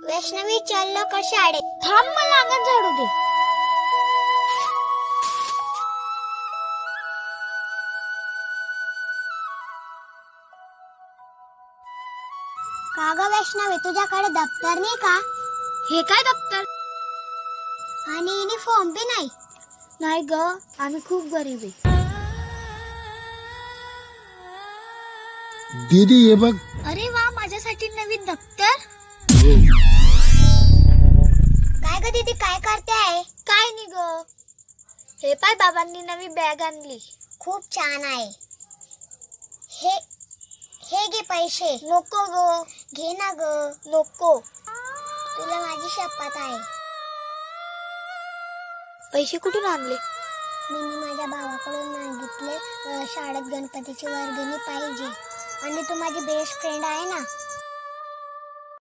वैष्णवी चल लवकर शाळेत. थांब, मला अंगण झाडू दे. का ग वैष्णवी, तुझ्याकडे दप्तर नाही का? हे काय दप्तर? आणि युनिफॉर्म बी नाही. नाही ग, आम्ही खूप गरीब आहे. दीदी ये बघ. अरे वा, माझ्यासाठी नवीन दप्तर. काय ग दीदी, काय करते आहे? काय नाही ग, हे पाय बाबांनी नवी बॅग आणली. खूप छान आहे. हे हे घे पैसे. नको ग. घे ना ग. नको. तुला माझी शपथ आहे. पैसे कुठून आणले? मी माझ्या भावाकडून मागितले. शाळेत गणपतीची वर्गणी पाहिजे. आणि तू माझी बेस्ट फ्रेंड आहे ना.